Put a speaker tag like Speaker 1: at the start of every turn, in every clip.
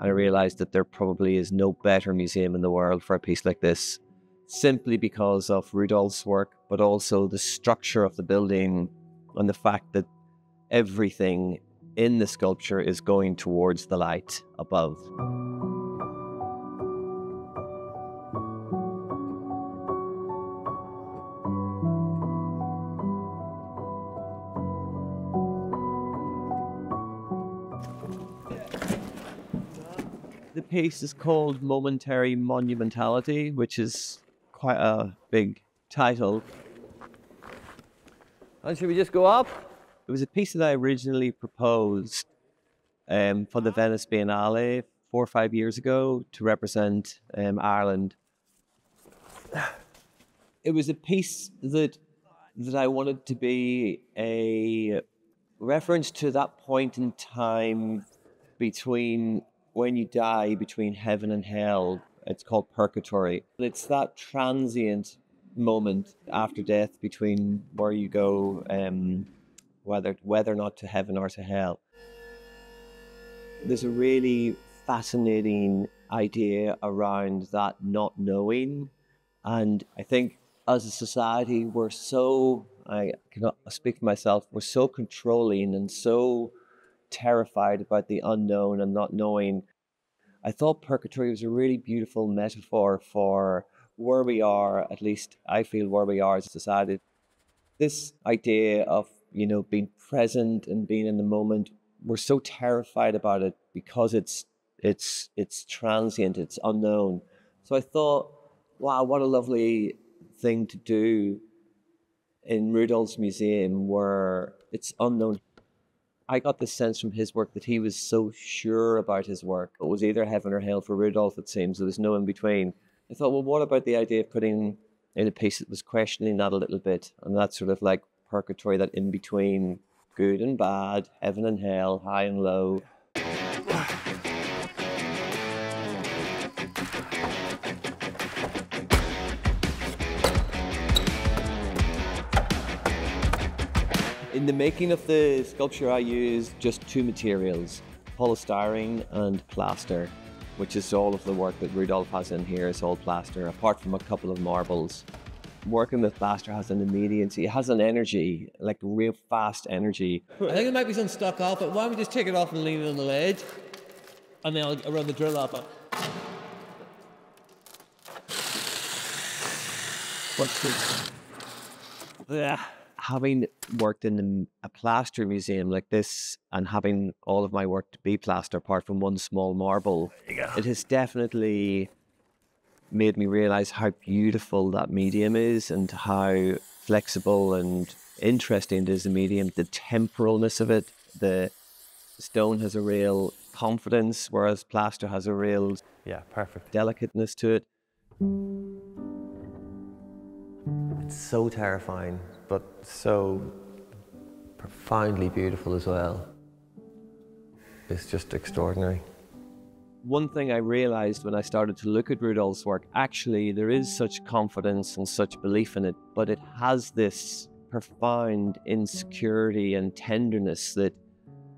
Speaker 1: I realized that there probably is no better museum in the world for a piece like this, simply because of Rudolph's work, but also the structure of the building and the fact that everything in the sculpture is going towards the light above. The piece is called Momentary Monumentality, which is quite a big title. And should we just go up? It was a piece that I originally proposed for the Venice Biennale 4 or 5 years ago to represent Ireland. It was a piece that I wanted to be a reference to that point in time between when you die, between heaven and hell. It's called purgatory. It's that transient moment after death between where you go, whether or not to heaven or to hell. There's a really fascinating idea around that not knowing. And I think as a society, we're so, I cannot speak for myself, we're so controlling and so terrified about the unknown and not knowing. I thought purgatory was a really beautiful metaphor for where we are, at least I feel where we are as a society. This idea of, being present and being in the moment, we're so terrified about it because it's transient, it's unknown. So I thought, wow, what a lovely thing to do in Rudolph's museum where it's unknown. I got the sense from his work that he was so sure about his work. It was either heaven or hell for Rudolph, it seems. There was no in between. I thought, well, what about the idea of putting in a piece that was questioning that a little bit? And that's sort of like purgatory, that in between good and bad, heaven and hell, high and low. In the making of the sculpture, I used just 2 materials, polystyrene and plaster, which is all of the work that Rudolph has in here is all plaster, apart from a couple of marbles. Working with plaster has an immediacy, it has an energy, like real fast energy.
Speaker 2: I think it might be some stuck off, but why don't we just take it off and leave it on the ledge? And then I'll run the drill off it.
Speaker 1: What's this? Yeah. Having worked in a plaster museum like this and having all of my work to be plaster apart from one small marble, it has definitely made me realize how beautiful that medium is and how flexible and interesting it is, the medium, the temporalness of it. The stone has a real confidence, whereas plaster has a real delicateness to it. It's so terrifying, but so profoundly beautiful as well. It's just extraordinary. One thing I realized when I started to look at Rudolph's work, actually there is such confidence and such belief in it, but it has this profound insecurity and tenderness that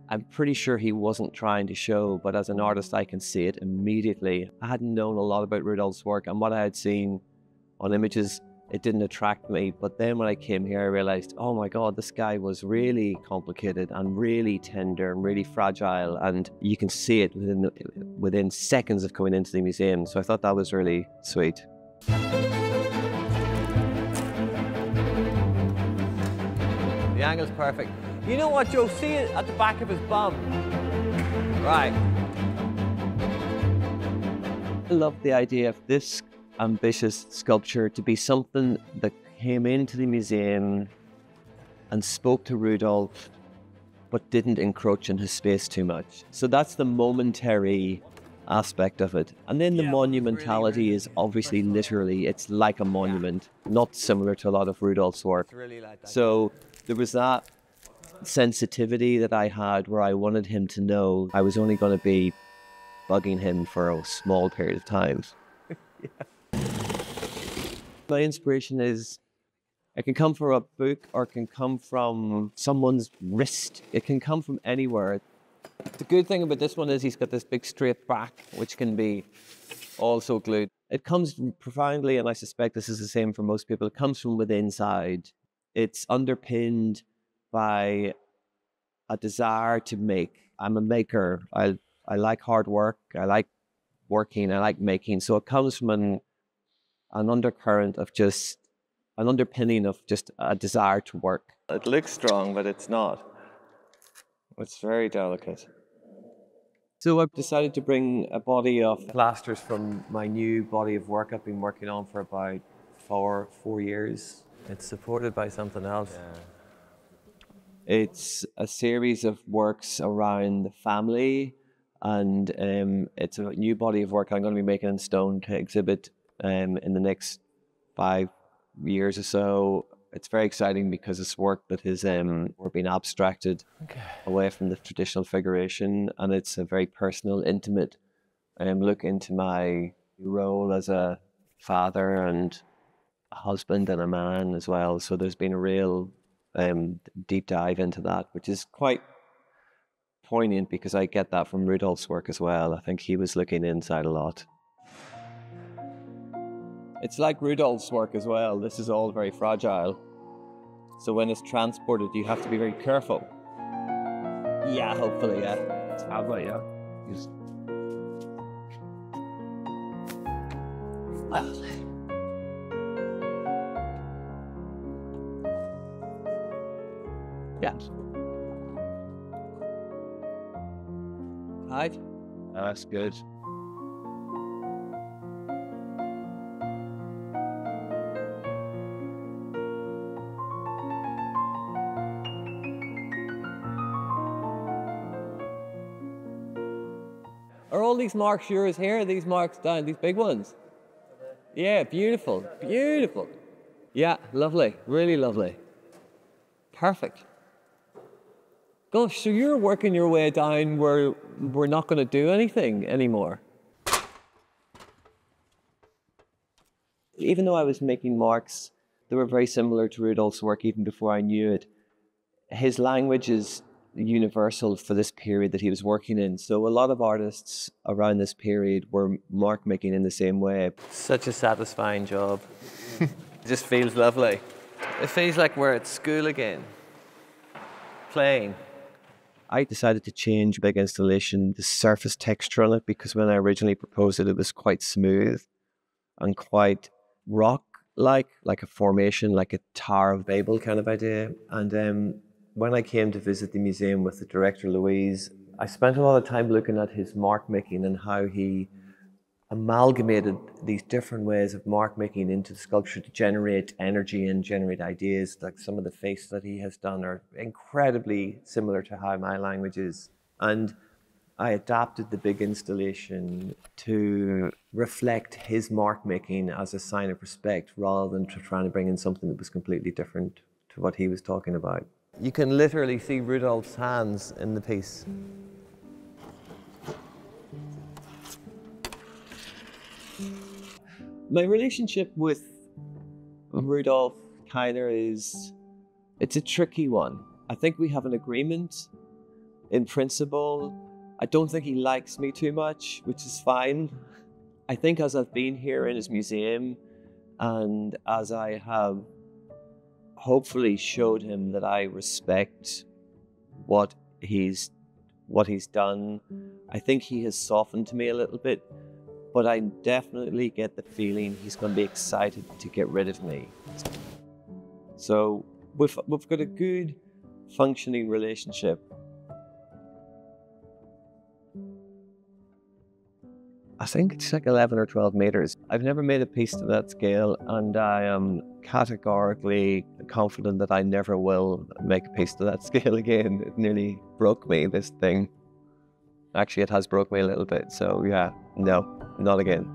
Speaker 1: I'm pretty sure he wasn't trying to show, but as an artist I can see it immediately. I hadn't known a lot about Rudolph's work, and what I had seen on images, it didn't attract me. But then when I came here, I realized, oh my God, this guy was really complicated and really tender and really fragile. And you can see it within seconds of coming into the museum. So I thought that was really sweet. The angle's perfect. You know what, Joe? See it at the back of his bum. Right. I love the idea of this ambitious sculpture to be something that came into the museum and spoke to Rudolph, but didn't encroach on his space too much. So that's the momentary aspect of it. And then the monumentality is obviously literally, it's like a monument, not similar to a lot of Rudolph's work. So there was that sensitivity that I had where I wanted him to know I was only going to be bugging him for a small period of time. My inspiration is, it can come from a book or it can come from someone's wrist. It can come from anywhere. The good thing about this one is he's got this big straight back, which can be also glued. It comes profoundly, and I suspect this is the same for most people, it comes from within inside. It's underpinned by a desire to make. I'm a maker. I like hard work. I like working. I like making. So it comes from an undercurrent of just an underpinning of just a desire to work. It looks strong, but it's not. It's very delicate. So I've decided to bring a body of plasters from my new body of work I've been working on for about four years. It's supported by something else. Yeah. It's a series of works around the family, and it's a new body of work I'm going to be making in stone to exhibit in the next 5 years or so. It's very exciting because it's work that has been abstracted away from the traditional figuration, and it's a very personal, intimate look into my role as a father and a husband and a man as well. So there's been a real deep dive into that, which is quite poignant because I get that from Rudolph's work as well. I think he was looking inside a lot. It's like Rudolph's work as well. This is all very fragile. So when it's transported, you have to be very careful. Yeah, hopefully, yeah. It's probably, yeah. Well. Yeah. Right. That's good. Are all these marks yours here? Are these marks down, these big ones? Yeah, beautiful, beautiful. Yeah, lovely, really lovely. Perfect. Gosh, so you're working your way down where we're not going to do anything anymore. Even though I was making marks that were very similar to Rudolph's work even before I knew it, his language is universal for this period that he was working in. So a lot of artists around this period were mark making in the same way. Such a satisfying job. It just feels lovely. It feels like we're at school again, playing. I decided to change big installation, the surface texture on it, because when I originally proposed it, it was quite smooth and quite rock-like, like a formation, like a Tower of Babel kind of idea. And when I came to visit the museum with the director, Louise, I spent a lot of time looking at his mark making and how he amalgamated these different ways of mark making into the sculpture to generate energy and generate ideas. Like some of the faces that he has done are incredibly similar to how my language is. And I adapted the big installation to reflect his mark making as a sign of respect rather than to trying to bring in something that was completely different to what he was talking about. You can literally see Rudolph's hands in the piece. My relationship with Rudolph Keiner it's a tricky one. I think we have an agreement in principle. I don't think he likes me too much, which is fine. I think as I've been here in his museum and as I have hopefully showed him that I respect what he's done, I think he has softened to me a little bit. But I definitely get the feeling he's going to be excited to get rid of me. So we've got a good functioning relationship. I think it's like 11 or 12 meters. I've never made a piece to that scale, and I am categorically confident that I never will make a piece to that scale again. It nearly broke me, this thing. Actually, it has broke me a little bit, so yeah, no, not again.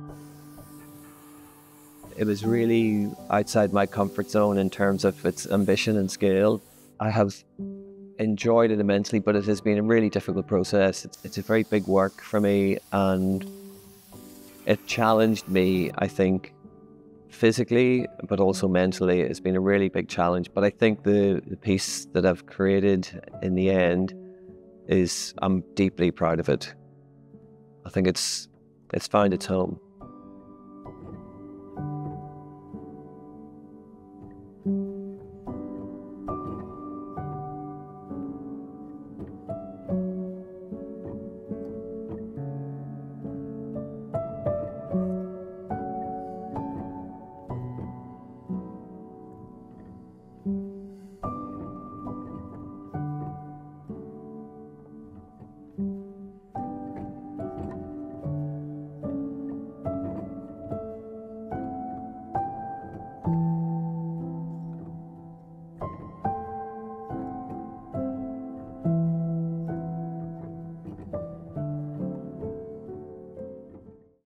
Speaker 1: It was really outside my comfort zone in terms of its ambition and scale. I have enjoyed it immensely, but it has been a really difficult process. It's a very big work for me, and it challenged me, I think, physically, but also mentally. It's been a really big challenge. But I think the piece that I've created in the end I'm deeply proud of it. I think it's found its home.